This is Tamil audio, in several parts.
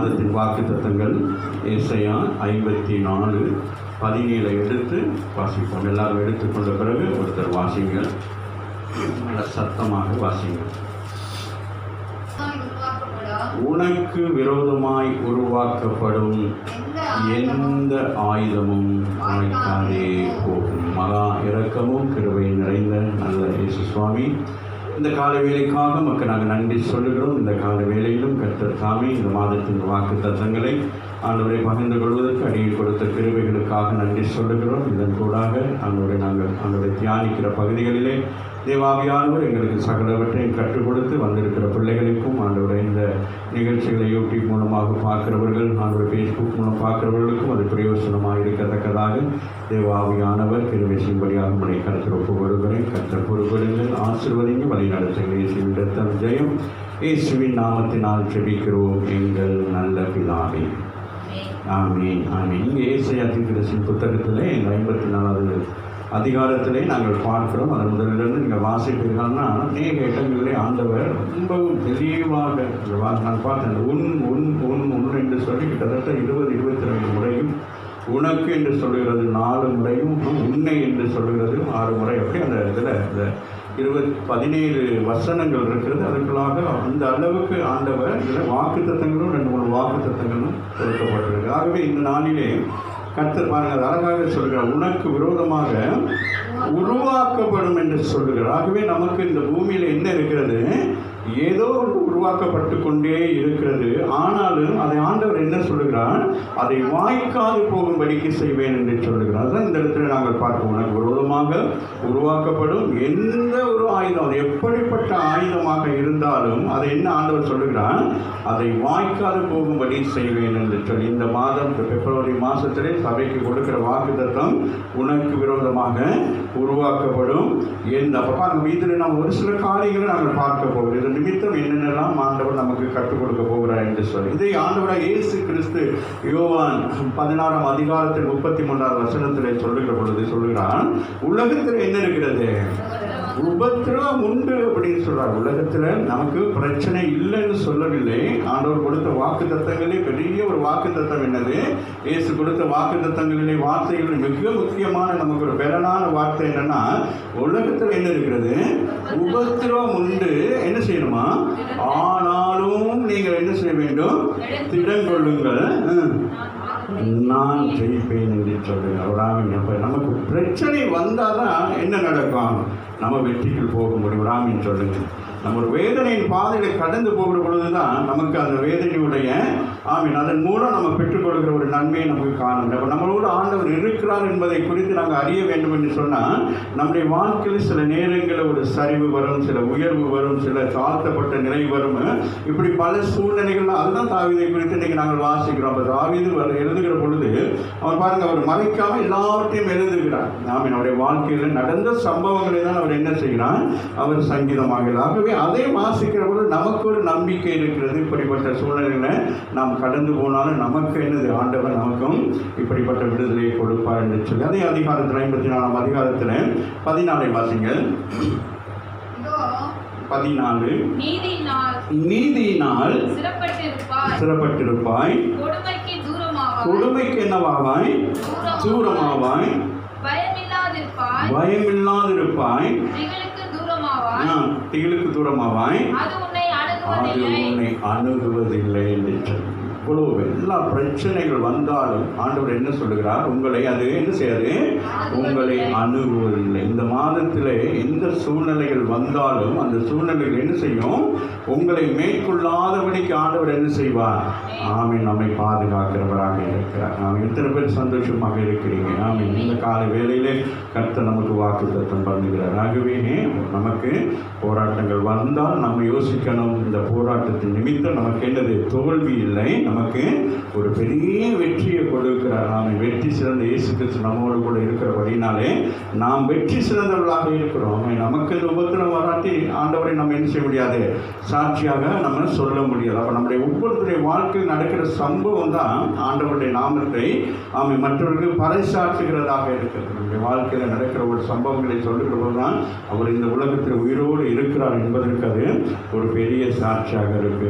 மாதத்தின் வாக்குத்தத்தங்கள் ஏசாயா 54:17 எடுத்து வாசிப்போம். எல்லாரும் எடுத்துக்கொண்ட பிறகு ஒருத்தர் வாசிங்கள், நல்ல சத்தமாக வாசிங்கள். உனக்கு விரோதமாய் உருவாக்கப்படும் எந்த ஆயுதமும் வாய்க்காதே போகும். மகா இரக்கமும் கிருபை நிறைந்த நல்ல இயேசு சுவாமி, இந்த கால வேலைக்காக மக்கள் நாங்கள் நன்றி சொல்லுகிறோம். இந்த கால வேலையிலும் கர்த்தர் தாமே இந்த மாதத்தின் வாக்கு தத்தங்களை ஆண்டவரை பகிர்ந்து கொள்வதற்கு அடியில் கொடுத்த கிருபைகளுக்காக நன்றி சொல்லுகிறோம். இதன் கூடாக ஆண்டவரை தியானிக்கிற பகுதிகளிலே தேவாவியானவர் எங்களுக்கு சகலவற்றையும் கற்றுக் கொடுத்து வந்திருக்கிற பிள்ளைகளுக்கும் ஆண்டவரை இந்த நிகழ்ச்சிகளை யூடியூப் மூலமாக பார்க்கிறவர்கள், ஆண்டவரை ஃபேஸ்புக் மூலம் பார்க்கிறவர்களுக்கும் அது பிரயோசனமாக இருக்கத்தக்கதாக தேவாவியானவர் கிருபை செய்யும்படியாக உடைய கருத்தில் ஒப்பு கொடுக்கிறேன். கர்த்தர் பொறுப்படுங்கள், ஆசீர்வதிங்க, வழி நடத்துங்கள். இயேசுவின் இரத்தம் ஜெயம். இயேசுவின் நாமத்தினால் ஜெபிக்கிறோம் எங்கள் நல்ல பிதாவே. ஆமீன் ஆமீன். இங்கே ஏசாயா தீர்க்கதரிசியின் புத்தகத்திலே 54வது அதிகாரத்திலே நாங்கள் பார்க்கிறோம். அதன் முதலிலிருந்து நீங்கள் வாசிப்பீர்கள்னா அநேக இடங்களிலே ஆண்டவர் ரொம்பவும் தெளிவாக நான் பார்த்தேன். உன் என்று சொல்லி கிட்டத்தட்ட 20-22 முறையும், உனக்கு என்று சொல்லுகிறது 4 முறையும், உன்னை என்று சொல்லுகிறது 6 முறை. அப்படி அந்த இதில் இந்த 17 வசனங்கள் இருக்கிறது. அதுக்குள்ளாக அந்த அளவுக்கு ஆண்டவர் இதில் வாக்குத்தத்தங்களும் 2-3 வாக்குத்தத்தங்களும் கொடுக்கப்பட்டிருக்கு. ஆகவே இந்த நாளிலே கர்த்தர் பாருங்கள், அது அழகாக சொல்கிறார், உனக்கு விரோதமாக உருவாக்கப்படும் என்று சொல்லுகிறார். ஆகவே நமக்கு இந்த பூமியில் என்ன இருக்கிறது? ஏதோ ஒன்று உருவாக்கப்பட்டு கொண்டே இருக்கிறது. ஆனாலும் அதை ஆண்டவர் என்ன சொல்லுகிறார்? அதை வாய்க்காது போகும்படிக்கு செய்வேன் என்று சொல்லுகிறார். அதுதான் இந்த இடத்துல நாங்கள் பார்ப்போம். உனக்கு விரோதமாக உருவாக்கப்படும் எந்த ஒரு ஆயுதம், அது எப்படிப்பட்ட ஆயுதமாக இருந்தாலும் அதை என்ன ஆண்டவர் சொல்லுகிறார்? அதை வாய்க்காது போகும்படி செய்வேன் என்று சொல்லி இந்த மாதம் பிப்ரவரி மாதத்திலே சபைக்கு கொடுக்கிற வாக்குத்தத்தம் உனக்கு விரோதமாக உருவாக்கப்படும் எந்த. அப்போ பாருங்க, இதில் நாம் ஒரு சில காரியங்களை நாங்கள் பார்க்க போகிறோம். இது நிமித்தம் என்னென்னலாம் ஆண்டவர் நமக்கு கற்றுக் கொடுக்க போகிறார் என்று சொல்லி இதை ஆண்டவராக இயேசு கிறிஸ்து யோவான் 16ஆம் அதிகாரத்தில் 33வது வசனத்தில் சொல்லுகிற பொழுது சொல்லுகிறான், உலகத்தில் என்ன இருக்கிறது? உபத்திரவம் உண்டு அப்படின்னு சொல்றார். உலகத்தில் நமக்கு பிரச்சனை இல்லைன்னு சொல்லவில்லை. ஆண்டவர் கொடுத்த வாக்கு தத்தங்களே பெரிய ஒரு வாக்கு தத்தம் என்னது? இயேசு கொடுத்த வாக்கு தத்தங்களிலே வார்த்தைகள் மிக முக்கியமான நமக்கு ஒரு பெறனான வார்த்தை என்னன்னா, உலகத்தில் என்ன இருக்கிறது? உபத்திரவம் உண்டு. என்ன செய்யணுமா? ஆனாலும் நீங்கள் என்ன செய்ய வேண்டும்? திடங்கொள்ளுங்கள், நான் ஜெயிப்பேன் என்று சொல்லுங்க. அப்போ நமக்கு பிரச்சனை வந்தால் தான் என்ன நடக்கும்? நம்ம வெற்றிகள் போக முடியும். ராமின்னு சொல்லுங்க. நம்ம ஒரு வேதனையின் பாதையில் கடந்து போகிற பொழுது தான் நமக்கு அந்த வேதனையுடைய அதன் மூலம் நம்ம பெற்றுக்கொள்கிற ஒரு நன்மையை நமக்கு காண முடியும். அப்போ நம்மளோட ஆண்டவர் இருக்கிறார் என்பதை குறித்து நாங்கள் அறிய வேண்டும் என்று சொன்னால் நம்முடைய வாழ்க்கையில் சில நேரங்களில் ஒரு சரிவு வரும், சில உயர்வு வரும், சில தாழ்த்தப்பட்ட நிலை வரும். இப்படி பல சூழ்நிலைகள். அதுதான் தாவீதை குறித்து இன்றைக்கி நாங்கள் வாசிக்கிறோம். அப்போ தாவீது எழுதுகிற பொழுது அவர் பாருங்கள், அவர் மறைக்காமல் எல்லாவற்றையும் எழுதுகிறார். அவருடைய வாழ்க்கையில் நடந்த சம்பவங்களை தான் அவர் என்ன செய்கிறார்? அவர் சங்கீதமாகிறார். ஆகவே அதை வாசிக்கிற பொழுது நமக்கு ஒரு நம்பிக்கை இருக்கிறது. இப்படிப்பட்ட சூழ்நிலைகளை நாம் கடந்து போனாலும் நமக்கு என்னது? ஆண்டவர் நமக்கும் இப்படிப்பட்ட விடுதலையை கொடுப்பார் என்று சொல்லி அதே அதிகாரத்தில் 54ஆம் அதிகாரத்தில் 14 வாசிங்கள். 14 நீதியினால் சிறப்பட்டிருப்பாய், கொடுமைக்கு என்னவாவாய்? தூரமாவாய், பயமில்லாதிருப்பாய், திகிலுக்கு தூரமாவாய், அது உன்னை அணுகுவதில்லை என்று சொல்லி. இவ்வளோ எல்லா பிரச்சனைகள் வந்தாலும் ஆண்டவர் என்ன சொல்லுகிறார்? உங்களை அது என்ன செய்யாது? உங்களை அணுகுவதில்லை. இந்த மாதத்தில் எந்த சூழ்நிலைகள் வந்தாலும் அந்த சூழ்நிலைகள் என்ன செய்யும்? உங்களை மேற்கொள்ளாதபடிக்கு ஆண்டவர் என்ன செய்வார்? ஆமீன். நம்மை பாதுகாக்கிறவராக இருக்கிறார். நாம் எத்தனை பேர் சந்தோஷமாக இருக்கிறீங்க? ஆமீன். இந்த கால வேளையிலே கர்த்தர் நமக்கு வாக்குத்தத்தம் பண்ணுகிறார். ஆகவே நமக்கு போராட்டங்கள் வந்தால் நம்ம யோசிக்கணும், இந்த போராட்டத்தின் நிமித்தம் நமக்கு என்னது? தோல்வி இல்லை, நமக்கு ஒரு பெரிய வெற்றியை கொடுக்கிறார். நாம் வெற்றி சிறந்த இயேசு கிறிஸ்து நம்மோடு கூட இருக்கிறபடினாலே நாம் வெற்றி சிறந்தவர்களாக இருக்கிறோம். நமக்கு இந்த உபத்திரம் வராட்டி ஆண்டவரை நம்ம என்ன செய்ய முடியாது? சாட்சியாக நம்ம சொல்ல முடியாது. அப்போ நம்முடைய ஒவ்வொருத்தருடைய வாழ்க்கையில் நடக்கிற சம்பவம் தான் ஆண்டவருடைய நாமத்தை மற்றவர்களுக்கு பறைசாற்றுகிறதாக இருக்கிறது. நம்முடைய வாழ்க்கையில் நடக்கிற ஒரு சம்பவங்களை சொல்லுகிற போது தான் அவர் இந்த உலகத்தில் உயிரோடு இருக்கிறார் என்பதற்கு அது ஒரு பெரிய சாட்சியாக இருக்குது.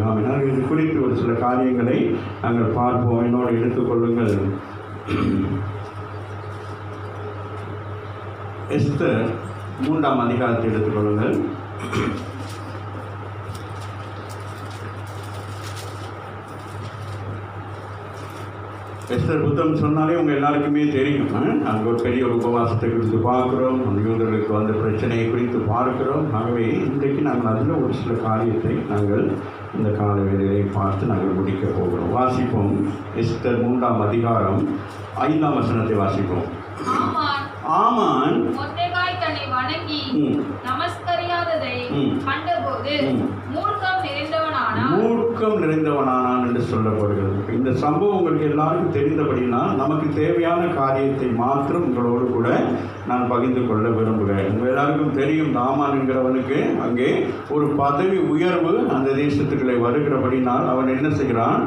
இது குறித்து ஒரு சில காரியங்களை நாங்கள் பார்ப்போம். என்னோடு எடுத்துக்கொள்ளுங்கள். எஸ்தர் 3ஆம் அதிகாரத்தை எடுத்துக்கொள்ளுங்கள். எஸ்தர் புத்தகம் சொன்னாலே உங்கள் எல்லாருக்குமே தெரியும். நாங்கள் ஒரு பெரிய ஒரு உபவாசத்தை குறித்து பார்க்குறோம், அந்த யூதர்களுக்கு வந்த பிரச்சனையை குறித்து பார்க்கிறோம். ஆகவே இன்றைக்கு நாங்கள் அதில் ஒரு சில காரியத்தை நாங்கள் இந்த கால வேளையை பார்த்து நாங்கள் முடிக்க போகிறோம். வாசிப்போம். எஸ்தர் 3ஆம் அதிகாரம் 5ஆம் வசனத்தை வாசிப்போம். ஆமான் மொர்தெகாய் தன்னை வணங்கி நமஸ்கரியாததை கண்டபோது மூர்க்கம் நிறைந்தவனானான் என்று சொல்லப்படுகிறது. இந்த சம்பவம் உங்களுக்கு எல்லாருக்கும் தெரிந்தபடினால் நமக்கு தேவையான காரியத்தை மாத்திரம் உங்களோடு கூட நான் பகிர்ந்து கொள்ள விரும்புகிறேன். உங்கள் எல்லாருக்கும் தெரியும், ஆமான் என்கிறவனுக்கு அங்கே ஒரு பதவி உயர்வு அந்த தேசத்துக்குள்ளே வருகிறபடினால் அவன் என்ன செய்கிறான்,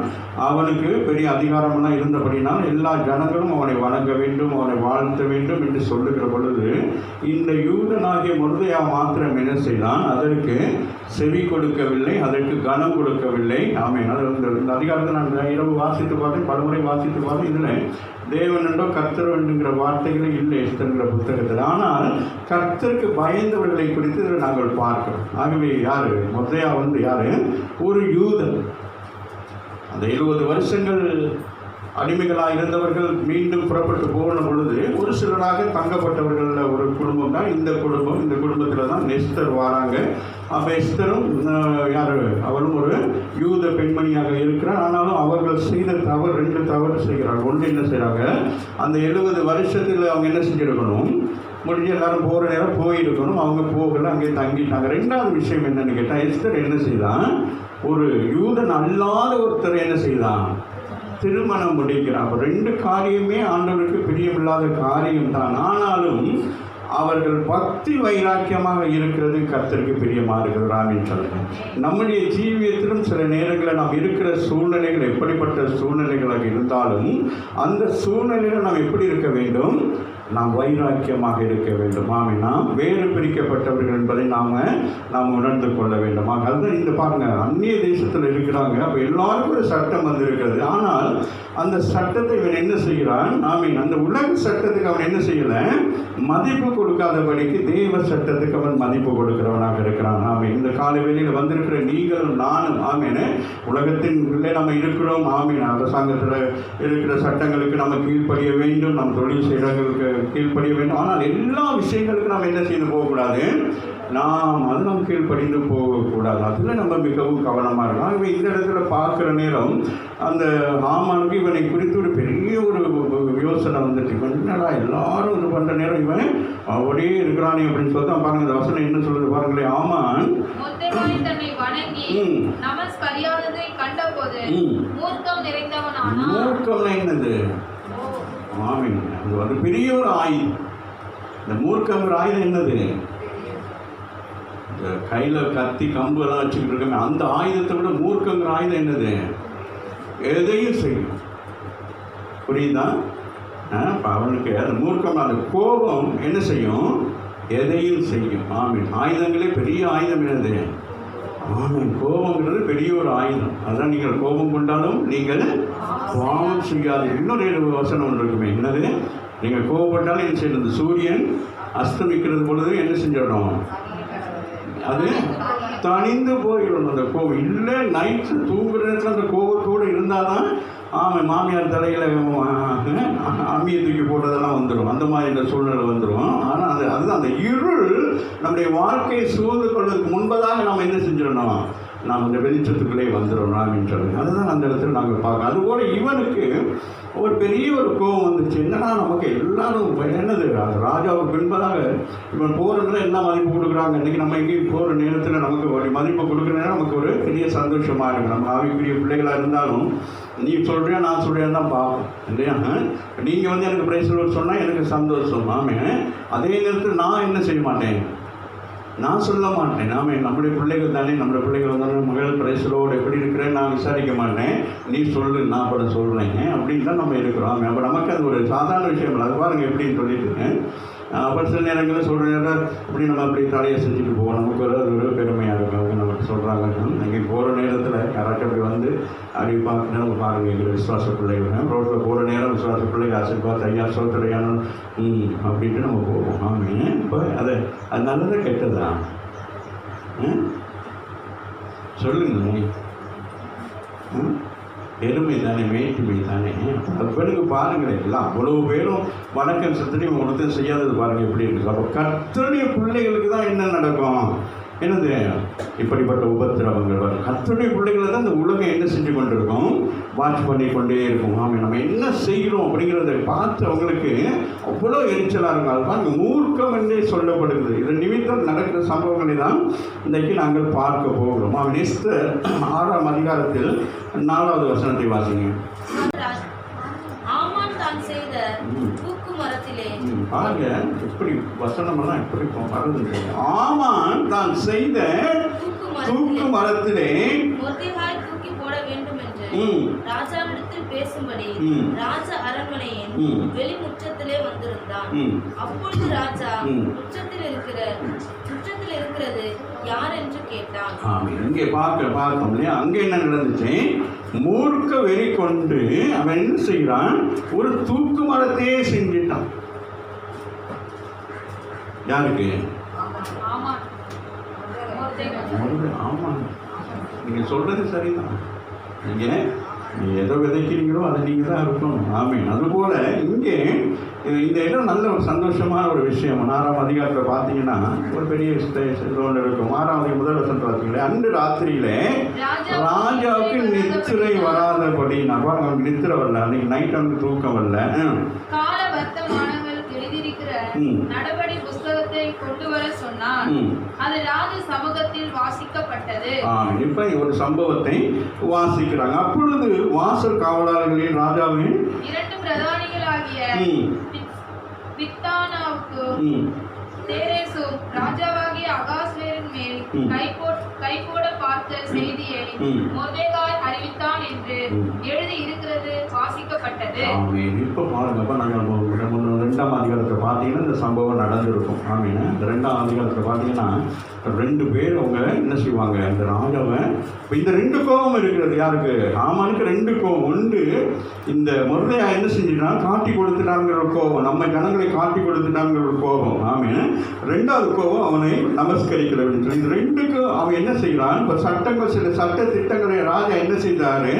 அவனுக்கு பெரிய அதிகாரமெல்லாம் இருந்தபடினால் எல்லா ஜனங்களும் அவனை வணங்க வேண்டும், அவனை வாழ்த்த வேண்டும் என்று சொல்லுகிற பொழுது இந்த யூதனாகிய மொர்தெகா மாத்திரம் என்ன செய்தான், அதற்கு செவி கொடுக்கவில்லை, அதற்கு கனம் கொடுக்கவில்லை. ஆமென். அது இந்த அதிகாரத்தை நான் இரவு வாசித்து பார்த்தேன், பலமுறை வாசித்து பார்த்தேன். இதில் தேவன் என்றோ கர்த்தர் என்கிற வார்த்தைகளே இல்லை எஸ்தர்ங்கிற புத்தகத்தில். ஆனால் கர்த்தருக்கு பயந்தவர்களை குறித்து இதில் நாங்கள் பார்க்கிறோம். ஆகவே யார் மொர்தெகா யார், ஒரு யூதன். அந்த 70 வருஷங்கள் அடிமைகளாக இருந்தவர்கள் மீண்டும் புறப்பட்டு போன பொழுது ஒரு சிலராக தங்கப்பட்டவர்களில் ஒரு குடும்பம் தான் இந்த குடும்பம். இந்த குடும்பத்தில் தான் எஸ்தர் வராங்க. அப்போ எஸ்தரும் யார், அவரும் ஒரு யூத பெண்மணியாக இருக்கிறார். ஆனாலும் அவர்கள் செய்த தவறு, 2 தவறு செய்கிறார்கள். ஒன்று என்ன செய்கிறாங்க, அந்த 70 வருஷத்தில் அவங்க என்ன செஞ்சுருக்கணும், முடிஞ்ச எல்லாரும் போகிற நேரம் போயிருக்கணும். அவங்க போகலை, அங்கே தங்கிட்டாங்க. 2வது விஷயம் என்னன்னு கேட்டால், எஸ்தர் என்ன செய்தான், ஒரு யூதன் அல்லாத ஒருத்தர் என்ன செய்தான், திருமணம் முடிக்கிறார். அப்போ 2 காரியமே ஆண்டவருக்கு பிரியமில்லாத காரியம்தான். ஆனாலும் அவர்கள் பக்தி வைராக்கியமாக இருக்கிறது கர்த்தருக்கு பிரியமாக இருக்கிறது. ஆமென் சொல்லுங்க. நம்முடைய ஜீவியத்திலும் சில நேரங்களில் நாம் இருக்கிற சூழ்நிலைகள் எப்படிப்பட்ட சூழ்நிலைகளாக இருந்தாலும் அந்த சூழ்நிலையில் நாம் எப்படி இருக்க வேண்டும், நாம் வைராக்கியமாக இருக்க வேண்டும். ஆமென். நாம் வேறு பிரிக்கப்பட்டவர்கள் என்பதை நாம் உணர்ந்து கொள்ள வேண்டும். அதுதான் இந்த பாருங்க, அந்நிய தேசத்தில் இருக்கிறாங்க. அப்போ எல்லாருக்கும் ஒரு சட்டம் வந்திருக்கிறது. ஆனால் அந்த சட்டத்தை இவன் என்ன செய்கிறான், ஆமென், அந்த உலக சட்டத்துக்கு அவன் என்ன செய்யலை, மதிப்பு கொடுக்காதபடிக்கு தேவ சட்டத்துக்கு அவன் மதிப்பு கொடுக்கிறவனாக இருக்கிறான். ஆமென். இந்த காலை வேளையில் வந்திருக்கிற நீங்களும் நானும், ஆமென், உலகத்தின் உள்ளே நம்ம இருக்கிறோம். ஆமென். அரசாங்கத்தில் இருக்கிற சட்டங்களுக்கு நம்ம கீழ்ப்படிய வேண்டும், நம் தொழில் செய்கிறவர்களுக்கு கீழ்ப்படிய வேண்டும். ஆனால் எல்லா விஷயங்களுக்கும் நாம் என்ன செய்து போகக்கூடாது, நாம் கீழ்ப்படிந்து போகக்கூடாது. அதில் நம்ம மிகவும் கவனமாக இருக்கணும். ஆகவே இந்த இடத்துல பார்க்குற நேரம் அந்த ஆமானுக்கு இவனை குறித்து ஒரு பெரிய ஒரு யோசனை வந்துட்டு, இவன் என்னடா எல்லாரும் இது பண்ணுற நேரம் இவன் அப்படியே இருக்கிறானே அப்படின்னு சொல்லி தான் பாருங்க. இந்த வசனம் என்ன சொல்லுது பாருங்களேன். ஆமான் மூர்க்கம்னா என்னது, ஆமீன், அது பெரிய ஒரு ஆயுதம். இந்த மூர்க்கங்கிற ஆயுதம் என்னது, இந்த கையில் கத்தி கம்பு எல்லாம் வச்சுக்கிட்டு இருக்கோமே, அந்த ஆயுதத்தை விட மூர்க்கங்கிற ஆயுதம் என்னது, எதையும் செய்யும். புரியுதா? அவனுக்கு அந்த மூர்க்கம், அந்த கோபம் என்ன செய்யும், எதையும் செய்யும். ஆமீன். ஆயுதங்களே பெரிய ஆயுதம் என்னது, ஆமீன். கோபங்கிறது பெரிய ஒரு ஆயுதம். அதான் நீங்கள் கோபம் கொண்டாலும் நீங்கள் பாவம் செய்யாது. இன்னொரு வசனம் ஒன்று இருக்குமே, என்னது, நீங்கள் கோபப்பட்டாலும் என்ன செய்யறது, சூரியன் அஸ்தமிக்கிறது பொழுது என்ன செஞ்சிடணும், அது தணிந்து போயிடணும். அந்த கோபம் இல்லை, நைட்டு தூங்குற நேரத்தில் அந்த கோபத்தோடு இருந்தால் தான் ஆமாம் மாமியார் தலையில் அம்மியை தூக்கி போட்டதெல்லாம் வந்துடும், அந்த மாதிரி இந்த சூழ்நிலை வந்துடும். ஆனால் அதுதான் அந்த இருள் நம்முடைய வாழ்க்கையை சூழ்ந்து கொள்வதற்கு முன்பதாக நாம் என்ன செஞ்சிடணும், நாம் அந்த வெளிச்சத்துக்குள்ளே வந்துடும் அப்படின்னு சொல்லுங்கள். அதுதான் அந்த இடத்துல நாங்கள் பார்க்கணும். அதுபோல் இவனுக்கு ஒரு பெரிய ஒரு கோபம் வந்துச்சு. என்னன்னா நமக்கு எல்லாரும் என்னது, ராஜாவுக்கு பின்பதாக இவன் போகிறதுல என்ன மதிப்பு கொடுக்குறாங்க. இன்றைக்கி நம்ம எங்கேயும் போகிற நேரத்தில் நமக்கு ஒரு மதிப்பு கொடுக்குற நேரம் நமக்கு ஒரு பெரிய சந்தோஷமாக இருக்குது. நம்ம ஆவிக்குரிய பிள்ளைகளாக இருந்தாலும் நீ சொல்கிறியா நான் சொல்கிறேன்னு தான் பார்ப்போம் இல்லையா. நீங்கள் எனக்கு பிரைஸ் சொன்னால் எனக்கு சந்தோஷம். ஆமே, அதே நேரத்தில் நான் என்ன செய்ய மாட்டேன், நான் சொல்ல மாட்டேன். நம்முடைய பிள்ளைகள் தானே, நம்முடைய பிள்ளைகள் வந்தாலும் மகள் பிரைஸலோடு எப்படி இருக்கிறேன்னு நான் விசாரிக்க மாட்டேன். நீ சொல்லு, நான் கூட சொல்கிறேங்க அப்படின்னு தான் நம்ம இருக்கிறோம். அப்போ நமக்கு அது ஒரு சாதாரண விஷயம் இல்லை. அது பாருங்கள் எப்படின்னு சொல்லிட்டு அப்போ சில நேரங்களில் சொல்கிற நேரம் அப்படி நம்ம அப்படி தலையை செஞ்சுட்டு போவோம். நமக்கு அது ஒரு பெருமையாக இருக்கும். நமக்கு சொல்கிறாங்க. இங்கே போகிற நேரத்தில் யாராச்சும் அப்படி வந்து அப்படி பார்க்கணும், நம்ம பாருங்கள் எங்களை விசுவாச பிள்ளைகள் ரோட்டில் போகிற நேரம் விசுவாச பிள்ளைகள் ஆசீர்வாத் ஐயா சோதரையான அப்படின்ட்டு நம்ம போவோம். ஆமாம். இப்போ அது நல்லதாக கெட்டதா சொல்லுங்களேன். பெருமை தானே, வேற்றுமை தானே. அது பிறகு பாருங்களேன், எல்லாம் அவ்வளோ பேரும் வணக்கம் சத்தனை ஒருத்தர் செய்யாதது பாருங்கள் எப்படி இருக்குது. அப்போ கர்த்தருடைய பிள்ளைகளுக்கு தான் என்ன நடக்கும்? என்னது இப்படிப்பட்ட உபத்திரவங்கள் வரும். கர்த்தருடைய பிள்ளைகளை தான் இந்த உலகம் என்ன செஞ்சு கொண்டிருக்கோம், வாட்ச் பண்ணி கொண்டே இருக்கும். ஆமாம், நம்ம என்ன செய்கிறோம் அப்படிங்கிறத பார்த்து அவங்களுக்கு அவ்வளோ எரிச்சலாக இருக்கும். அது பாருங்க, மூர்க்கம் என்றே சொல்லப்படுகிறது. இதன் நிமித்தம் நடக்கிற சம்பவங்களை தான் இன்றைக்கு நாங்கள் பார்க்க போகிறோம். அவன் எஸ்தர் 6ஆம் அதிகாரத்தில் 4வது வசனத்தை வாசிங்க. பாருங்க எப்படி வசனமெல்லாம் எப்படி வருது. ஆமான் தான் செய்த தூக்கு மரத்திலே தூக்கி போட வேண்டும் என்று ராஜாவிடத்தில் பேசும்படி ராஜ அரண்மனையின் வெளிமுற்றத்திலே வந்திருந்தான். அப்பொழுது ராஜா முற்றத்தில் இருக்கிறது யார் என்று கேட்டான். இங்கே பார்த்தோம் இல்லையா, அங்கே என்ன நடந்துச்சு? மூர்க்க வெறி கொண்டு அவன் என்ன செய்கிறான், ஒரு தூக்கு மரத்தையே செஞ்சிட்டான். யாருக்கு? ஆமாம், நீங்கள் சொல்றது சரிதான். நீங்கள் எதை விதைக்கிறீங்களோ அதை நீங்கள் தான் இருக்கணும். ஆமீன். அதுபோல் இங்கே இந்த இடம் நல்ல ஒரு சந்தோஷமான ஒரு விஷயம். 6ஆம் அதிகாரத்தில் பார்த்தீங்கன்னா ஒரு பெரிய ஒன்று இருக்கும். 6ஆம் முதல் வசனத்தை பார்த்தீங்களே, அன்று ராத்திரியிலே ராஜாவுக்கு நித்திரை வராதபடி, நான் பாருங்க அவனுக்கு நித்திரை வரல, அன்னைக்கு நைட் வந்து தூக்கம் வரல. நடபடி புஸ்தகத்தை கொண்டு வர சொன்னான். அது ராஜ சமூகத்தில் வாசிக்கப்பட்டது. இப்ப ஒரு சம்பவத்தை வாசிக்கிறாங்க. அப்பொழுது வாசல் காவலாளர்களின் ராஜாவின் 2 பிரதானிகளாகிய பித்தானாவுக்கும் தேரேசும் ராஜாவாகிய அகாஸ்வேரின் மேல் கை போட பார்த்த செய்தியை மொர்தெகாய் அறிவித்தான் என்று எழுதி இருக்கிறது வாசிக்கப்பட்டது. இப்போ பாருங்கப்பா, நாங்கள் 2ஆம் அதிகாரத்தில் பார்த்தீங்கன்னா இந்த சம்பவம் நடந்திருக்கும். ஆமீன். இந்த 2ஆம் அதிகாரத்தில் பார்த்தீங்கன்னா 2 பேர் அவங்க என்ன செய்வாங்க, இந்த ராஜாவை இந்த 2 கோபம் இருக்கிறது. யாருக்கு? ஆமானுக்கு 2 கோபம். ஒன்று, இந்த மொர்தெகாய் என்ன செஞ்சுட்டான், காட்டி கொடுத்துட்டாங்கிற ஒரு கோபம், நம்ம ஜனங்களை காட்டி கொடுத்துட்டாங்கிற ஒரு கோபம். ஆமீன். 2வது கோபம், அவனை நமஸ்கரிக்கல. இந்த 2க்கு அவன் என்ன செய்கிறான், இப்போ சட்டங்கள் சில சட்ட திட்டங்களை ராஜா என்ன செய்தாரு,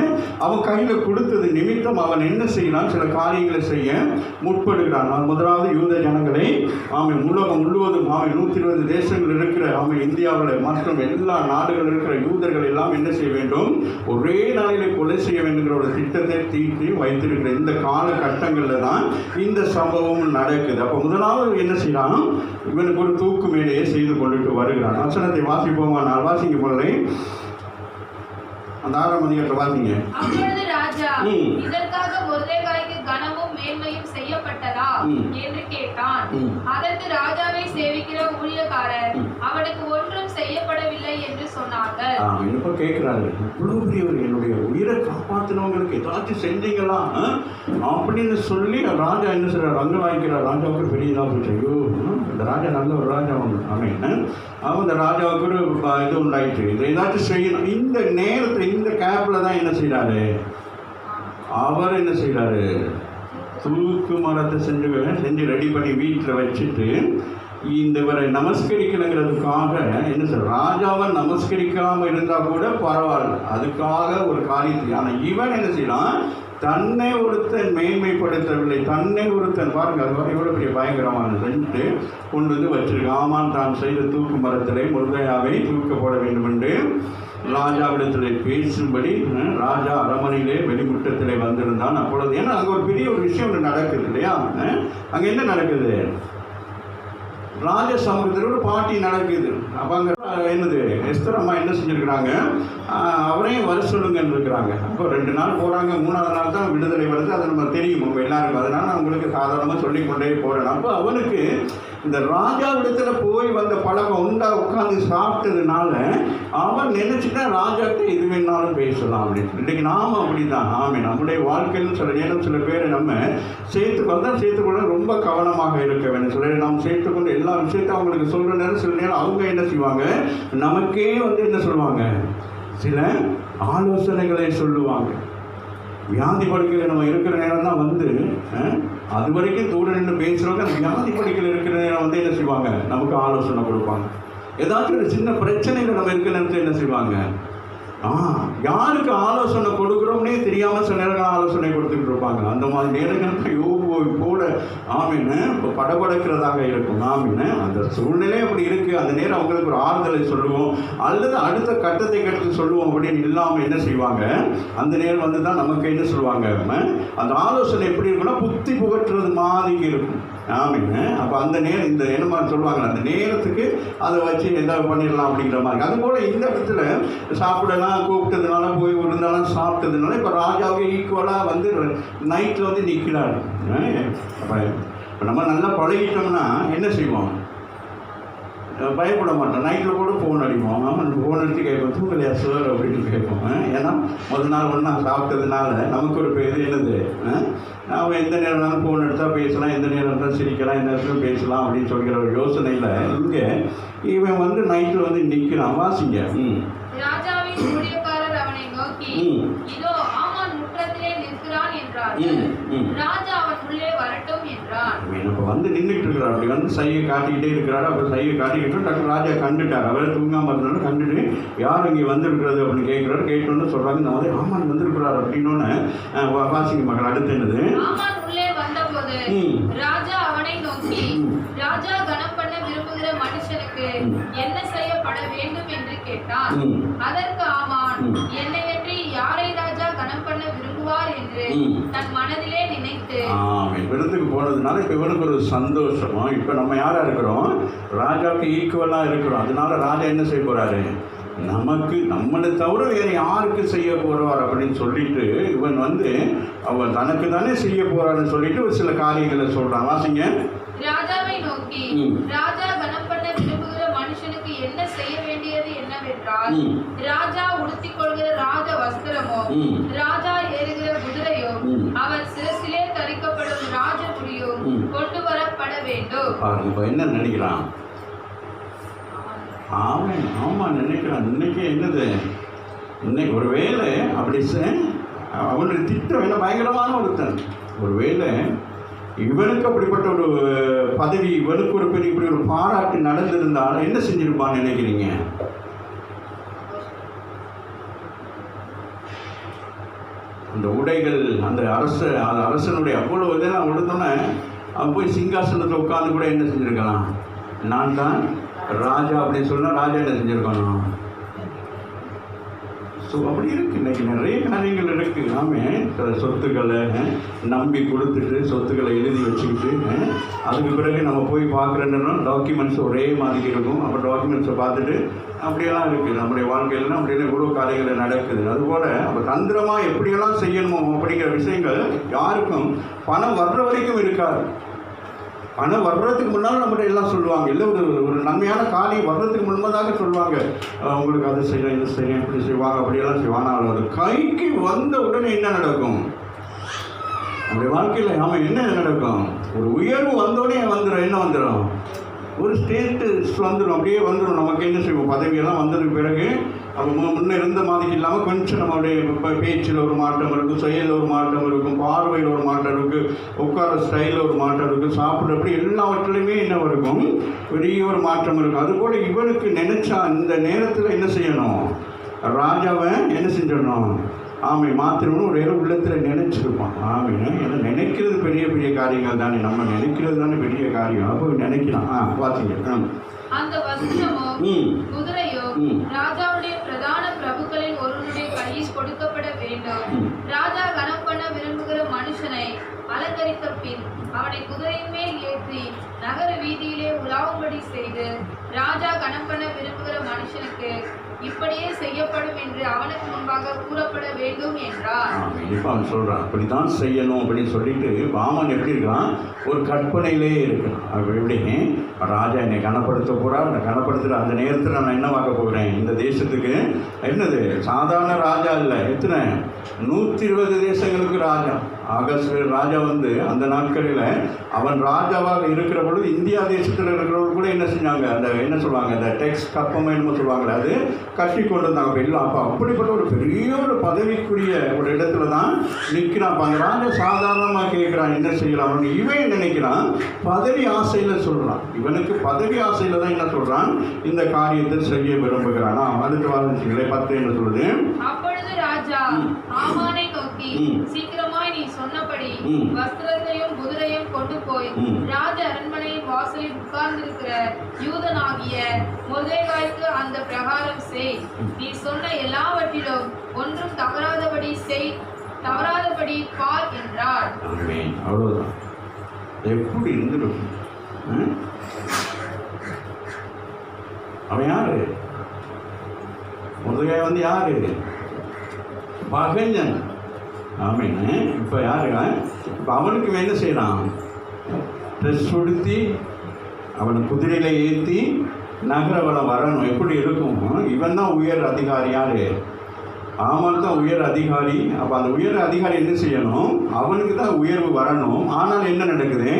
அவன் கையில் கொடுத்தது நிமித்தம் அவன் என்ன செய்கிறான், சில காரியங்களை செய்ய முற்படுகிறான். முதலாவது யூத ஜனங்களை உலகம் முழுவதும் 120 தேசங்கள் இருக்கிற இந்தியாவில் மற்றும் எல்லா நாடுகள் இருக்கிற யூதர்கள் எல்லாம் என்ன செய்ய வேண்டும், ஒரே நாளிலே கொலை செய்ய வேண்டுங்கிற ஒரு திட்டத்தை தீட்டி வைத்திருக்கிற இந்த காலகட்டங்களில் தான் இந்த சம்பவம் நடக்குது. அப்போ முதலாவது என்ன செய்யறான், இவனுக்கு ஒரு தூக்கு மேலேயே செய்து கொண்டுட்டு வருகிறான். வசனத்தை வாசிப்போமா? நான் வாசிக்க போறதை அந்த 6ஆம் அதிகாரத்தில் வாசிங்க. அப்பொழுது ராஜா, இதற்காக மொர்தெகாய்க்கு கனமும் மேன்மையும் செய்யப்பட்டதா என்று கேட்டான். அதற்கு ராஜாவை சேவிக்கிற ஊழியக்காரர் அவனுக்கு ஒன்றும் செய்யப்படவில்லை என்று சொன்னார்கள். இப்ப கேட்கிறாரு, இவ்வளவு பெரியவர், என்னுடைய உயிரை காப்பாற்றினவங்களுக்கு ஏதாச்சும் செஞ்சீங்களா அப்படின்னு சொல்லி ராஜா என்ன செய்யறாரு, அங்கலாய்க்கிறார். ராஜாவுக்கு பெரிய இதாக போச்சு. ஐயோ, இந்த ராஜா நல்ல ஒரு ராஜா ஒன்று. அவன் இந்த ராஜாவுக்கு ஒரு இது உண்டாயிட்டு, இதை ஏதாச்சும் செய்யணும். இந்த நேரத்தில் இந்த கேப்ல தான் என்ன செய்யறாரு, அவர் என்ன செய்யறாரு, தூக்கு மரத்தை செஞ்சு ரெடி பண்ணி வீட்டில் வச்சுட்டு இவரை நமஸ்கரிக்கணுங்கிறதுக்காக என்ன சொல்ற, ராஜாவை நமஸ்கரிக்காமல் இருந்தால் கூட பரவாயில்ல, அதுக்காக ஒரு காரியத்தை. ஆனால் இவன் என்ன செய்யலாம், தன்னை ஒருத்தன் மேன்மைப்படுத்தவில்லை, தன்னை ஒருத்தன் பாருங்க, அது எவ்வளோ பெரிய பயங்கரமான செஞ்சு கொண்டு வந்து வச்சிருக்கான். ஆமான் தான் செய்த தூக்கு மரத்திலே மொர்தெகாயை தூக்கப்பட வேண்டும் என்று ராஜாவிடத்தில் பேசும்படி ராஜா அரண்மனையிலே வெளிமுற்றத்திலே வந்திருந்தான். அப்பொழுது ஏன்னா அங்கே ஒரு பெரிய ஒரு விஷயம் ஒன்று நடக்குது இல்லையா, அங்கே என்ன நடக்குது, ராஜ சமூகத்தில் ஒரு பாட்டி நடக்குது. அப்போ அங்கே என்னது, எஸ்தர் அம்மா என்ன செஞ்சுருக்கிறாங்க, அவரையும் வர சொல்லுங்கன்னு இருக்கிறாங்க. அப்போ 2 நாள் போகிறாங்க, 3ஆவது நாள் தான் விடுதலை வருது. அது நம்ம தெரியும் நம்ம எல்லாருக்கும். அதனால் நான் உங்களுக்கு சாதாரணமாக சொல்லிக்கொண்டே போகிறேன். அப்போ அவனுக்கு இந்த ராஜாவிடத்துல போய் வந்த பழக்கம் உண்டா உட்கார்ந்து சாப்பிட்டதுனால அவன் நினைச்சுட்டா ராஜாட்ட எது வேணாலும் பேசலாம் அப்படின்னு. இன்னைக்கு நாம அப்படிதான். நம்முடைய வாழ்க்கையில் சில நேரம் சில பேரை நம்ம சேர்த்துக்கொள்ள ரொம்ப கவனமாக இருக்க வேண்டும். சில நாம் சேர்த்துக்கொண்டு எல்லா விஷயத்தையும் அவங்களுக்கு சொல்ற நேரம் சில நேரம் அவங்க என்ன செய்வாங்க, நமக்கே என்ன சொல்லுவாங்க, சில ஆலோசனைகளை சொல்லுவாங்க. வியாதி படுக்கையில் நம்ம இருக்கிற நேரம் தான் அது வரைக்கும் தூர நின்று பேசுகிறவங்க அந்த வியாதி படுக்கையில் இருக்கிற நேரம் என்ன செய்வாங்க, நமக்கு ஆலோசனை கொடுப்பாங்க. ஏதாச்சும் ஒரு சின்ன பிரச்சனைகள் நம்ம இருக்கிற நேரத்தில் என்ன செய்வாங்க, யாருக்கு ஆலோசனை கொடுக்குறோம்னே தெரியாமல் சில நேரங்கள் ஆலோசனை கொடுத்துக்கிட்டு இருப்பாங்க. அந்த மாதிரி நேரங்களுக்கு யோபுவை போல இப்போ படபடக்கிறதாக இருக்கும். அந்த சூழ்நிலை அப்படி இருக்குது. அந்த நேரம் அவங்களுக்கு ஒரு ஆறுதலை சொல்லுவோம் அல்லது அடுத்த கட்டத்தை கட்டு சொல்லுவோம் அப்படின்னு இல்லாமல் என்ன செய்வாங்க, அந்த நேரம் தான் நமக்கு என்ன சொல்லுவாங்க, அந்த ஆலோசனை எப்படி இருக்குன்னா புத்தி புகற்றுறது மாதிரி இருக்கும். அப்போ அந்த நேரம் இந்த என்ன மாதிரி சொல்லுவாங்க, அந்த நேரத்துக்கு அதை வச்சு எதாவது பண்ணிடலாம் அப்படிங்கிற மாதிரி. அதுபோல் இந்த இடத்துல சாப்பிடலாம் கூப்பிட்டதுனால போய் இருந்தாலும் சாப்பிட்டதுனால இப்போ ராஜாவுக்கு ஈக்குவலாக நைட்டில் நிற்கிறாரு. இப்போ நம்ம நல்லா பழகிட்டோம்னா என்ன செய்வோம், பயப்பட மாட்டோம். நைட்டில் கூட ஃபோன் அடிப்போம். ஃபோன் அடித்து கேட்போம், தூக்கலையா சார் அப்படின்னு கேட்போம். ஏன்னா முதல் நாள் ஒன்றா சாப்பிட்டதுனால நமக்கு ஒரு இது என்னது, அவன் எந்த நேரம்னாலும் ஃபோன் எடுத்தால் பேசலாம், எந்த நேரம் இருந்தால் சிரிக்கலாம், எந்த நேரத்தில் பேசலாம் அப்படின்னு சொல்கிற ஒரு யோசனையில் இங்கே இவன் நைட்டில் நிற்கிறான். வாசிங்க. ராஜாவின் ஊழியக்காரர் அவனை நோக்கி, இதோ ஆமான் முற்றத்திலே நிற்கிறான் என்றார்கள். ராஜா அவன் உள்ளே வரட்டும் என்றான். இப்போ நின்றுட்டு இருக்கிறார். அப்படி சையை காட்டிக்கிட்டே இருக்கிறாரு. அப்போ சையை காட்டிக்கிட்டு டக்கு ராஜா கண்டுட்டார். அவரை தூங்காமல் இருந்தாலும் கண்டுட்டு யார் இங்கே வந்திருக்கிறது அப்படின்னு கேட்குறாரு. கேட்டோன்னு சொல்கிறாங்க, இந்த மாதிரி ஆமான் வந்திருக்கிறார் அப்படின்னோன்னு. வாசிங்க மகள். அடுத்து என்னது, ஆமான் உள்ளே வந்தபோது ராஜா அவனை நோக்கி, ராஜா கனம் பண்ண விரும்புகிற மனுஷனுக்கு என்ன செய்யப்பட வேண்டும் என்று கேட்டான். அதற்கு ஆமான், என்னையன்றி யாரை ராஜா கனம் பண்ண விரும்புவார் என்று தன் மனதிலே நினைத்து விருந்துக்கு போனதுனால இப்போ இவனுக்கு ஒரு சந்தோஷமா. இப்போ நம்ம யாரா இருக்கிறோம், ராஜாவுக்கு ஈக்குவலாக இருக்கிறோம். அதனால ராஜா என்ன செய்ய போறாரு, நம்மளை தவிர வேறு யாருக்கு செய்ய போறார் அப்படின்னு சொல்லிட்டு இவன் அவன் தனக்கு தானே செய்ய போறான்னு சொல்லிட்டு ஒரு சில காரியங்களை சொல்றான். வாசிங்க. ராஜாவை நோக்கி, ராஜா கனம் பண்ண விரும்புகிற மனுஷனுக்கு என்ன செய்ய வேண்டியது என்னவென்றால், ராஜா உடுத்திக் கொள்கிற ராஜ வஸ்திரமோ, ராஜா ஏறுகிற குதிரையோ, அவர் சிரசிலே தரிக்கப்படும் ராஜ முடியோ கொண்டு வரப்பட வேண்டும். இப்ப என்ன நினைக்கிறான், நினைக்கிறான். இன்னைக்கு என்னது, இன்னைக்கு ஒரு வேலை அப்படி அவனுடைய திட்டம் என்ன பயங்கரமான ஒருத்தன். ஒரு வேலை இவனுக்கு அப்படிப்பட்ட ஒரு பதவி, இவனுக்கு ஒரு பெரிய இப்படி ஒரு பாராட்டு நடந்திருந்தாலும் என்ன செஞ்சிருப்பான்னு நினைக்கிறீங்க? அந்த உடைகள், அந்த அரசனுடைய அவ்வளோ இதெல்லாம் உடுத்தோன்னே அவன் போய் சிங்காசனத்தில் உட்காந்து கூட என்ன செஞ்சுருக்கலாம், நான் தான் ராஜா அப்படின்னு சொன்னால் ராஜா என்ன செஞ்சுருக்கணும். ஸோ அப்படி இருக்குது. இன்றைக்கி நிறைய காரியங்கள் இருக்குது. சில சொத்துக்களை நம்பி கொடுத்துட்டு சொத்துக்களை எழுதி வச்சுக்கிட்டு அதுக்கு பிறகு நம்ம போய் பார்க்குறேன்னா டாக்குமெண்ட்ஸ் ஒரே மாதிரி இருக்கும். அப்போ டாக்குமெண்ட்ஸை பார்த்துட்டு அப்படியெல்லாம் இருக்குது. நம்முடைய வாழ்க்கையிலாம் அப்படியெல்லாம் இவ்வளோ காரியங்கள் நடக்குது. அதுபோல் அப்போ தந்திரமாக எப்படியெல்லாம் செய்யணுமோ அப்படிங்கிற விஷயங்கள் யாருக்கும் பணம் வர்ற வரைக்கும் இருக்காது. பணம் வர்றதுக்கு முன்னால் நம்மகிட்ட எல்லாம் சொல்லுவாங்க. இல்லை ஒரு நன்மையான காரியம் வர்றதுக்கு முன்பதாக சொல்லுவாங்க, உங்களுக்கு அதை செய்யணும், இது செய்யணும், இப்படி செய்வாங்க, அப்படியெல்லாம் செய்வாங்க. ஆனால் அது கைக்கு வந்த உடனே என்ன நடக்கும் நம்முடைய வாழ்க்கையில்? என்ன நடக்கும்? ஒரு உயர்வு வந்தோடனே என்ன வந்துடும், ஒரு ஸ்டேட்டஸ் வந்துடும், அப்படியே வந்துடும். நமக்கு என்ன செய்வோம், பதவியெல்லாம் வந்ததுக்கு பிறகு அப்போ முன்னே இருந்த மாதிரி இல்லாமல் கொஞ்சம் நம்மளுடைய பேச்சில் ஒரு மாற்றம் இருக்கும், செயலில் ஒரு மாற்றம் இருக்கும், பார்வையில் ஒரு மாற்றம் இருக்குது, உட்கார ஸ்டைலில் ஒரு மாற்றம் இருக்குது, சாப்பிட்றப்படி எல்லாவற்றிலையுமே என்ன இருக்கும், பெரிய ஒரு மாற்றம் இருக்கும். அதுபோல் இவனுக்கு நினைச்சா இந்த நேரத்தில் என்ன செய்யணும், ராஜாவை என்ன செஞ்சிடணும், மாத்திரம்னு ஒரு உள்ளத்தில் நினைச்சிருப்பான். ஏன்னா நினைக்கிறது பெரிய பெரிய காரியங்கள் தானே, நம்ம நினைக்கிறது தானே பெரிய காரியம். அப்போ நினைக்கலாம். பார்த்தீங்க, அந்த வஸ்திரமோ குதிரையோ ராஜாவுடைய பிரதான பிரபுக்களின் ஒருவனுடைய கையில் கொடுக்கப்பட வேண்டும். ராஜா கனம் பண்ண விரும்புகிற மனுஷனை அலங்கரித்த பின் அவனை குதிரையின் மேல் ஏற்றி நகர வீதியிலே உலாவும்படி செய்து, ராஜா கனம் பண்ண விரும்புகிற மனுஷனுக்கு இப்படியே செய்யப்படும் என்று அவனுக்கு முன்பாக கூறப்பட வேண்டும் என்றார். இப்போ அவன் சொல்கிறான் இப்படிதான் செய்யணும் அப்படின்னு சொல்லிட்டு வாமன் எப்படி இருக்கான், ஒரு கற்பனையிலே இருக்கான். அப்படி எப்படி ராஜா என்னை கனப்படுத்த போகிறா, அந்த கனப்படுத்துகிற அந்த நேரத்தில் நான் என்ன பார்க்க போகிறேன், இந்த தேசத்துக்கு என்னது சாதாரண ராஜா இல்லை, எத்தனை 120 தேசங்களுக்கு ராஜா. ஆகஸ்ட் ராஜா வந்து அந்த நாட்களில் அவன் ராஜாவாக இருக்கிற பொழுது இந்தியா தேசத்தில் இருக்கிறவங்க கூட என்ன செஞ்சாங்க, அந்த என்ன சொல்லுவாங்க, அந்த டெக்ஸ் கப்பம் என்னமோ சொல்லுவாங்களே, அது கட்டி கொண்டு வந்தாங்க. அப்போ இல்லை, அப்போ அப்படிப்பட்ட ஒரு பெரிய ஒரு பதவிக்குரிய ஒரு இடத்துல தான் நிற்கிறான். அப்போ அந்த ராஜா சாதாரணமாக கேட்குறான் என்ன செய்யலாம். இவன் நினைக்கிறான் பதவி ஆசையில் சொல்கிறான். இவனுக்கு பதவி ஆசையில் தான் என்ன சொல்கிறான், இந்த காரியத்தை செய்ய விரும்புகிறான். அடுத்த வாரங்களே 10 என்ன சொல்லுது, அப்பொழுது ராஜா ஆமானை நோக்கி, சீக்கிரமாய் நீ சொன்னபடி வஸ்திரத்தையும் குதிரையும் கொண்டு போய் ராஜ அரண்மனையின் வாசலில் உட்கார்ந்திருக்கிற யூதனாகிய மொர்தெகாய்க்கு அந்த பிரகாரம் செய். நீ சொன்ன எல்லாவற்றிலும் ஒன்றும் தவறாதபடி பார் என்றார். அவ்வளவுதான். எப்படி இருந்திருக்கும். அவன் யாரு, மொர்தெகாய் வந்து யாரு, பகைஞன். ஆமீன். இப்போ யாருங்க, இப்போ அவனுக்கு என்ன செய்யறான், ட்ரெஸ் உடுத்தி அவனை குதிரையில் ஏற்றி நகரவளம் வரணும். எப்படி இருக்கும், இவன் தான் உயர் அதிகாரி. யாரு, ஆமான் தான் உயர் அதிகாரி. அப்போ அந்த உயர் அதிகாரி என்ன செய்யணும், அவனுக்கு தான் உயர்வு வரணும். ஆனால் என்ன நடக்குது,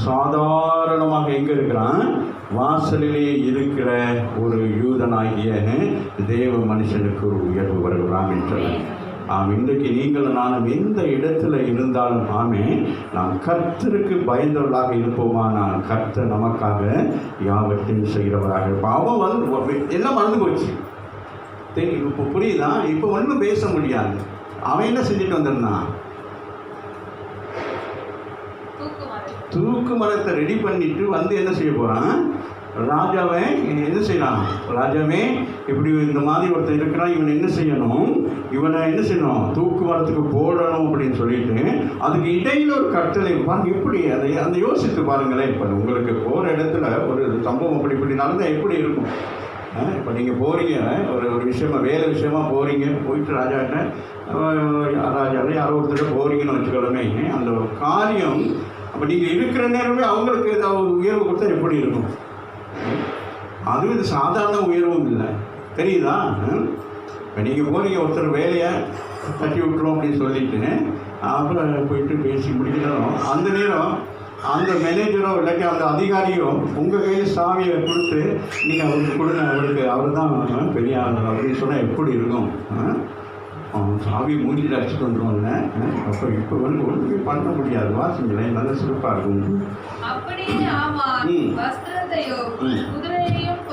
சாதாரணமாக எங்கே இருக்கிறான், வாசலிலே இருக்கிற ஒரு யூதனாகிய தேவ மனுஷனுக்கு ஒரு உயர்வு வருகிறான் என்று. இன்றைக்கு நீங்கள் நானும் எந்த இடத்துல இருந்தாலும் நாம் கர்த்தருக்கு பயந்தவர்களாக இருப்போமானால் கர்த்தர் நமக்காக யாவற்றையும் செய்கிறவராக இருப்பான். அவன் வந்து எல்லாம் மறந்து போச்சு, இப்போ புரியுதா, இப்போ ஒன்றும் பேச முடியாது. அவன் என்ன செஞ்சுட்டு வந்திருந்தான், தூக்கு மரத்தை ரெடி பண்ணிட்டு வந்து என்ன செய்ய போகிறான், ராஜாவை என்ன செய்யலாம், ராஜாவே இப்படி இந்த மாதிரி ஒருத்தர் இருக்கிறான், இவனை என்ன செய்யணும், இவனை என்ன செய்யணும், தூக்கு மரத்துக்கு போடணும் அப்படின்னு சொல்லிட்டு அதுக்கு இடையில் ஒரு கட்டளை பாருங்க. எப்படி அதை அந்த யோசித்து பாருங்களேன். இப்போ உங்களுக்கு போகிற இடத்துல ஒரு சம்பவம் இப்படி நடந்தால் எப்படி இருக்கும். இப்போ நீங்கள் போகிறீங்க, ஒரு விஷயமா வேலை விஷயமா போகிறீங்க, போயிட்டு ராஜாட்ட யாரோ ஒருத்தர் போகிறீங்கன்னு வச்சுக்கலாமே, அந்த காரியம் அப்போ நீங்கள் இருக்கிற நேரமே அவங்களுக்கு ஏதாவது உயர்வு கொடுத்தா எப்படி இருக்கும். அதுவும் இது சாதாரண உயர்வும் இல்லை, தெரியுதா. இப்போ நீங்கள் போகிறீங்க, ஒருத்தர் வேலையை தட்டி விட்டுரும் அப்படின்னு சொல்லிட்டு அப்புறம் போயிட்டு பேசி முடிக்கணும். அந்த நேரம் அந்த மேனேஜரோ இல்லாட்டி அந்த அதிகாரியோ உங்கள் கையில் சாவியை கொடுத்து நீங்கள் அவருக்கு கொடுங்க, அவருக்கு அவர் தான் பெரிய ஆள் அப்படின்னு சொன்னால் எப்படி இருக்கும். சாவி மூஞ்சில் அடிச்சுட்டு வந்துடுவாங்க. அப்போ இப்போ வந்து ஒன்றுமே பண்ண முடியாது. வாசிங்களேன், நல்ல சிறப்பாக இருக்கும். அப்படியே ஆமான் வஸ்திரத்தையும் குதிரையையும்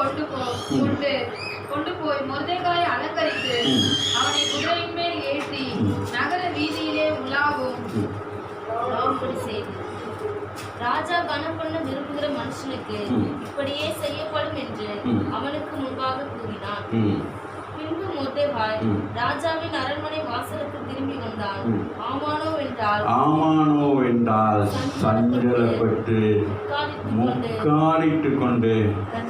கொண்டு போய் மொர்தெகாயை அலங்கரித்து அவனை குதிரையின் மேல் ஏற்றி நகர வீதியிலே உலாவும் செய்து ராஜா கனம் பண்ண விரும்புகிற மனுஷனுக்கு இப்படியே செய்யப்படும் என்று அவனுக்கு முன்பாக கூறினான். பின்பு மொர்தெகாய் ராஜாவின் அரண்மனை வாசலுக்கு திரும்பி வந்தான். ஆமானோ என்றால் சஞ்சலப்பட்டு முக்காடிட்டு கொண்டு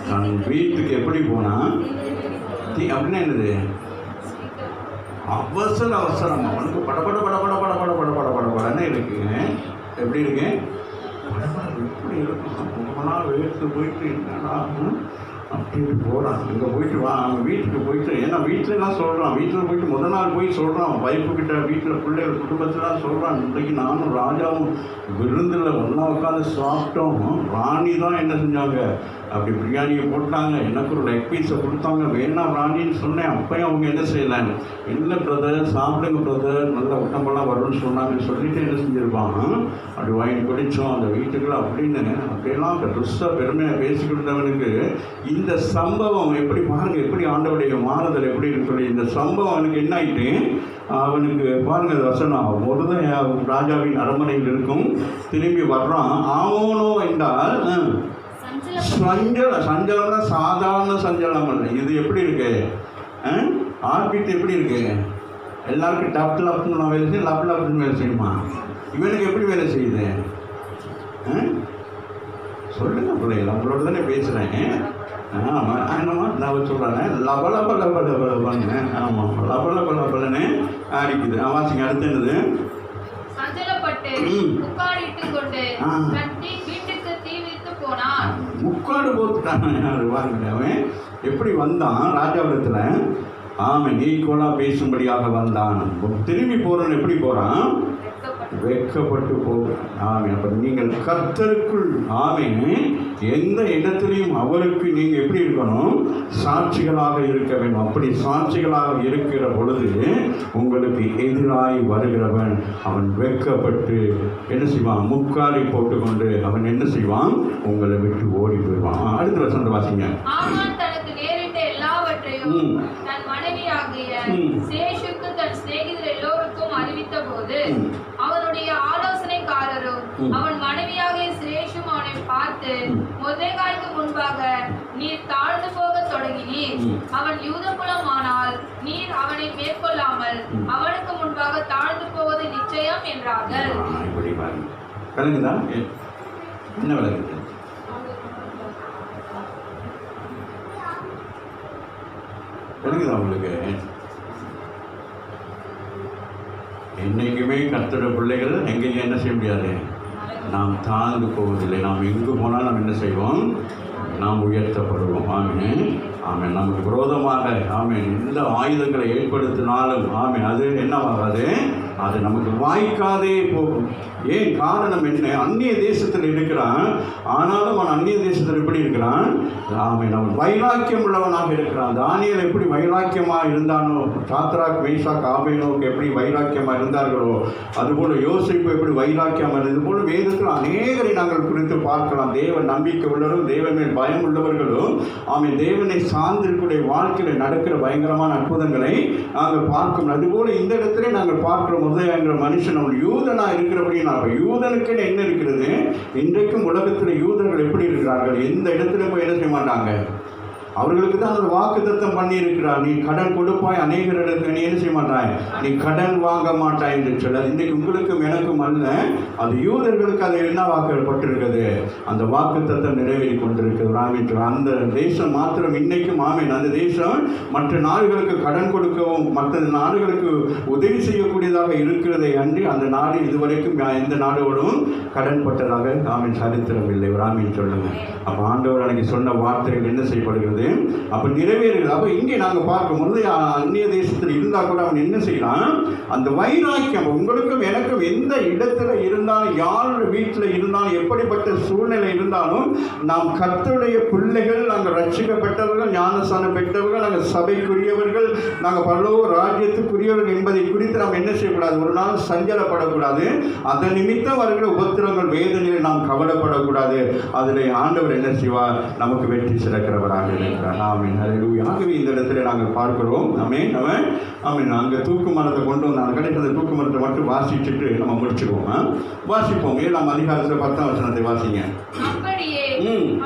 தன் வீட்டுக்கு எப்படி போனா, அப்படின்னா என்னது, அவசரம் அவனுக்கு படபட படபட படபட படபட படபடன்னு இருக்குங்க. எப்படி இருக்கு, எப்படி இருக்கும், ரொம்ப நாள் வேர்த்து போயிட்டு என்னடா அப்படின்னு போகிறான். அங்கே போயிட்டு அவன் வீட்டுக்கு போயிட்டு, ஏன்னா வீட்டிலலாம் சொல்கிறான், வீட்டில் போயிட்டு முதல் நாள் போய் சொல்கிறான், வைப்புக்கிட்ட வீட்டில் பிள்ளைகள் குடும்பத்திலாம் சொல்கிறான், இன்றைக்கு நானும் ராஜாவும் விருந்தில் ஒன்றா உட்காந்து சாப்பிட்டோம், ராணி தான் என்ன செஞ்சாங்க, அப்படி பிரியாணியை போட்டாங்க, எனக்கு ஒரு லெக் பீஸை கொடுத்தாங்க, வேணாம் ராணின்னு சொன்னேன். அப்போயும் அவங்க என்ன செய்யலாங்க, இல்லை பிரதர் சாப்பிடுங்க பிரதர், நல்ல உடம்பெல்லாம் வரும்னு சொன்னாங்கன்னு சொல்லிட்டு என்ன செஞ்சுருப்பாங்க, அப்படி வாங்கி குடித்தோம் அந்த வீட்டுக்குள்ள அப்படின்னு அப்படியெல்லாம் பெருசாக பெருமையாக பேசிக்கிட்டவனுக்கு இந்த சம்பவம் எப்படி பாருங்கள், எப்படி ஆண்டவருடைய மாறுதல் எப்படி இருக்கு சொல்லி இந்த சம்பவம் அவனுக்கு என்ன ஆகிட்டு, அவனுக்கு பாருங்கள் வசனம், மொர்தெகாய் ராஜாவின் அரண்மனையில் இருக்கும், திரும்பி வர்றான். ஆவோனோ என்றால் சஞ்சலம்னா சாதாரண சஞ்சலம் இல்லை. இது எப்படி இருக்கு, ஆர்பிட் எப்படி இருக்கு, எல்லாருக்கும் டப் லப்னு நான் வேலை செய்யும், லப் லப்னு வேலை செய்யுமா, இவனுக்கு எப்படி வேலை செய்யுது சொல்லுங்க பிள்ளைகள், அவங்களோட தானே பேசுகிறேன். ஆமாம் என்னமா நான் சொல்கிறாங்க லபலப லபலபலன்னு. ஆமாம் லபலபலபலன்னு அடிக்குது. வாசிங்க அடுத்து என்னது? சஞ்சலப்பட்டு முக்காடிட்டு கொண்டு வீட்டுக்கு தீவித்து போனான். முக்காடு போட்டுட்டான். யாரு வாங்க, அவன் எப்படி வந்தான் ராஜாவிடத்தில்? ஆமாம் ஈக்குவலாக பேசும்படியாக வந்தான். திரும்பி போகிறவன் எப்படி போகிறான்? வெட்கப்பட்டு போகிறான். ஆமே. அப்போ நீங்கள் கர்த்தருக்குள் ஆமே எந்த இடத்துலையும் அவருக்கு நீங்கள் எப்படி இருக்கணும்? சாட்சிகளாக இருக்க வேண்டும். அப்படி சாட்சிகளாக இருக்கிற பொழுது உங்களுக்கு எதிராய் வருகிறவன் அவன் வெட்கப்பட்டு என்ன செய்வான்? முக்காலை போட்டுக்கொண்டு அவன் என்ன செய்வான்? உங்களை விட்டு ஓடி போயிடுவான். அடுத்த வசந்த வாசிங்க. தனக்கு நேரிட்ட எல்லாவற்றையும் தன் மனைவியாகிய சேஷுக்கு தன் சிநேகிதர் எல்லோருக்கும் அறிவித்த போது அவனுடைய ஆலோசனைக்காரரும் அவன் மனைவியாகிய சிரேஷும் அவனை பார்த்து, மொர்தெகாய்க்கு முன்பாக நீர் தாழ்ந்து போக தொடங்கினீர். அவன் யூத குலமானால் நீர் அவனை மேற்கொள்ளாமல் அவனுக்கு முன்பாக தாழ்ந்து போவது நிச்சயம் என்றார்கள். என்ன விளங்குது? விளங்குதா உங்களுக்கு? என்றைக்குமே கர்த்தருடைய பிள்ளைகள் எங்கேயும் என்ன செய்ய முடியாது? நாம் தாழ்ந்து போவதில்லை. நாம் எங்கு போனால் நாம் என்ன செய்வோம்? நாம் உயர்த்தப்படுவோம். ஆமே. ஆமே. நமக்கு விரோதமாக ஆமே எந்த ஆயுதங்களை ஏற்படுத்தினாலும் ஆமே அது என்னவாகாது? அது நமக்கு வாய்க்காதே போகும். ஏன் காரணம் என்ன? அந்நிய தேசத்தில் இருக்கிறான். ஆனாலும் அவன் அந்நிய தேசத்தில் எப்படி இருக்கிறான்? ஆமே அவன் வைராக்கியம் உள்ளவனாக இருக்கிறான். தானியேல் எப்படி வைராக்கியமாக இருந்தானோ, சாத்ராக் மேஷாக் ஆபேனோக்கு எப்படி வைராக்கியமாக இருந்தார்களோ, அதுபோல் யோசிப்பு எப்படி வைராக்கியமாக இருந்தது. இதுபோல் வேதத்தில் அநேகரை நாங்கள் குறித்து பார்க்கலாம். தேவன் நம்பிக்கை உள்ளவரும் தேவன் மேல் பயம் உள்ளவர்களும் ஆமே தேவனை சார்ந்திருக்கூடிய வாழ்க்கையில் நடக்கிற பயங்கரமான அற்புதங்களை நாங்கள் பார்க்கணும். அதுபோல் இந்த இடத்துல நாங்கள் பார்க்கிறோம். மொர்தெகாய்ங்கிற மனுஷன் அவன் யூதனாக இருக்கிறபடினா யூதனுக்கு என்ன இருக்கிறது? இன்றைக்கும் உலகத்தில் யூதர்கள் எப்படி இருக்கிறார்கள்? எந்த இடத்துல போய் என்ன செய்ய மாட்டாங்க? அவர்களுக்கு தான் அந்த வாக்குத்தத்தம் பண்ணி இருக்கிறார். நீ கடன் கொடுப்பாய், அநேகர்களுக்கு நீ என்ன செய்ய மாட்டாய்? நீ கடன் வாங்க மாட்டாய் என்று சொல்ல. இன்றைக்கு உங்களுக்கும் எனக்கும் அல்ல, அது யூதர்களுக்கு அது என்ன வாக்கப்பட்டிருக்கிறது? அந்த வாக்குத்தத்தம் நிறைவேறி கொண்டிருக்கிறது. ராமேஸ்வர அந்த தேசம் மாத்திரம் இன்னைக்கும் ஆமேன் அந்த தேசம் மற்ற நாடுகளுக்கு கடன் கொடுக்கவும் மற்ற நாடுகளுக்கு உதவி செய்யக்கூடியதாக இருக்கிறதை அன்றி அந்த நாடு இதுவரைக்கும் எந்த நாடோடும் கடன்பட்டதாக ஆமேன் சரித்திரம் இல்லை. ராமேன் சொல்லுங்க. அப்போ ஆண்டவர் அன்னைக்கு சொன்ன வார்த்தைகள் என்ன செய்யப்படுகிறது? அப்ப நிறைவேறுகிறது. அப்ப இங்கே நாங்க பார்க்கும்போது அந்நிய தேசத்தில் இருந்தா கூட அவன் என்ன செய்யறான்? அந்த வைராக்கியம் உங்களுக்கும் எனக்கும் எந்த இடத்துல இருந்தாலும், யாருடைய வீட்டில் இருந்தாலும், எப்படிப்பட்ட சூழ்நிலை இருந்தாலும், நாம் கர்த்தருடைய பிள்ளைகள், நாங்கள் ரட்சிக்கப்பட்டவர்கள், ஞானஸ்தானம் பெற்றவர்கள், நாங்கள் சபைக்குரியவர்கள், நாங்கள் பரலோக ராஜ்யத்துக்குரியவர்கள் என்பதை குறித்து நாம் என்ன செய்யக்கூடாது? ஒரு நாள் சஞ்சலப்படக்கூடாது. அதன் நிமித்தம் வருகிற உபத்திரங்கள் வேதனையை நாம் கவலைப்படக்கூடாது. அதில் ஆண்டவர் என்ன செய்வார்? நமக்கு வெற்றி சிறக்கிறவராக இருக்கிறார். ஆமென். ஹல்லேலூயா. ஆகவே இந்த இடத்துல நாங்கள் பார்க்கிறோம். ஆமென். ஆமென். அங்கே தூக்கு மரத்தை கொண்டு வந்தாங்க. கிடைக்கிற தூக்கு மரத்தை மட்டும் வாசிச்சுட்டு நம்ம முடிச்சுக்குவோம். வாசிப்போம். 7ஆம் அதிகாரத்தில் 10ஆம் வசனத்தை வாசிங்க. அப்படியே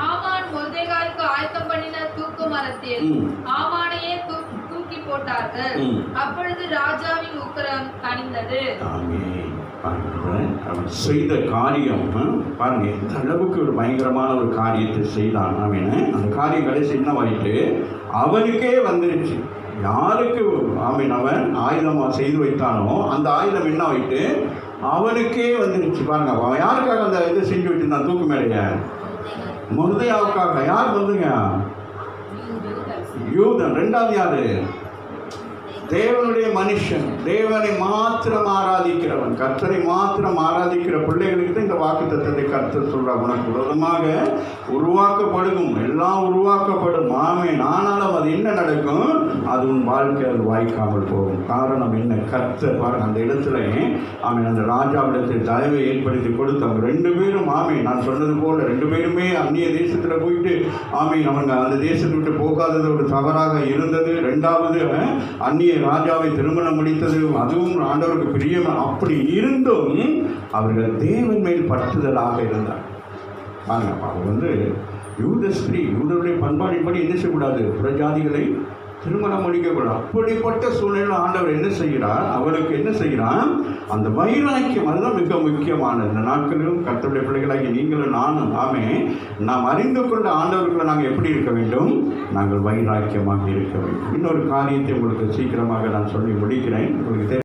ஆமான் மொர்தெகாய்க்கு ஆயத்தம் பண்ணின தூக்கு மரத்தில் ஆமானையே தூக்கி போட்டார்கள். அப்பொழுது ராஜாவின் உக்கிரம் தணிந்தது. ஆமென். அவன் செய்த காரியம் பாருங்க எந்த அளவுக்கு ஒரு பயங்கரமான ஒரு காரியத்தை செய்தான். அவன் அந்த காரியம் கடைசி என்னவாயிட்டு அவனுக்கே வந்துருச்சு. யாருக்கு அவன் ஆயுதமாக செய்து வைத்தானோ அந்த ஆயுதம் என்ன ஆயிட்டு அவனுக்கே வந்துருச்சு. பாருங்க அவன் யாருக்காக அந்த இதை செஞ்சு வச்சிருந்தான்? தூக்கு மேலைய மொர்தெகாய்க்காக. யார் வந்துங்க? யூதன். ரெண்டாவது யாரு? தேவனுடைய மனுஷன், தேவனை மாத்திரம் ஆராதிக்கிறவன், கர்த்தரை மாத்திரம் ஆராதிக்கிற பிள்ளைகளுக்கு தான் இந்த வாக்குத்தத்தத்தை கர்த்தர் சொல்றார். உனக்கு விரோதமாக உருவாக்கப்படும், எல்லாம் உருவாக்கப்படும். ஆமென். ஆனாலும் அது என்ன நடக்கும்? அது உன் வாழ்க்கை அது வாய்க்காமல் போகும். காரணம் என்ன? கர்த்தர் பாருங்க அந்த இடத்துல ஆமென் அந்த ராஜாவிடத்தில் தயவை ஏற்படுத்தி கொடுத்தவங்க 2 பேரும் ஆமென் நான் சொன்னது போல 2 பேருமே அந்நிய தேசத்தில் போயிட்டு ஆமென் அவங்க அந்த தேசத்தை விட்டு போகாதது ஒரு தவறாக இருந்தது. 2வது அந்நிய ராஜாவை திருமணம் முடித்தது, அதுவும் ஆண்டவருக்கு பிரியம். அப்படி இருந்தும் அவர்கள் தேவன் மேல் பற்றுதலாக இருந்தார். பாருங்க அவர் யூத ஸ்திரீ, யூதருடைய பண்பாடின்படி என்ன செய்யக்கூடாது? புறஜாதிகளை திருமணம் முடிக்கக்கூடாது. அப்படிப்பட்ட சூழ்நிலை ஆண்டவர் என்ன செய்கிறார், அவளுக்கு என்ன செய்கிறான், அந்த வைராக்கியம். அதுதான் மிக முக்கியமானது. இந்த நாட்களிலும் கர்த்தருடைய பிள்ளைகளாகி நீங்களும் நானும் நாம் அறிந்து கொண்ட ஆண்டவர்களை நாங்கள் எப்படி இருக்க வேண்டும், நாங்கள் வைராக்கியமாக இருக்க வேண்டும். இன்னொரு காரியத்தை உங்களுக்கு சீக்கிரமாக நான் சொல்லி முடிக்கிறேன். உங்களுக்கு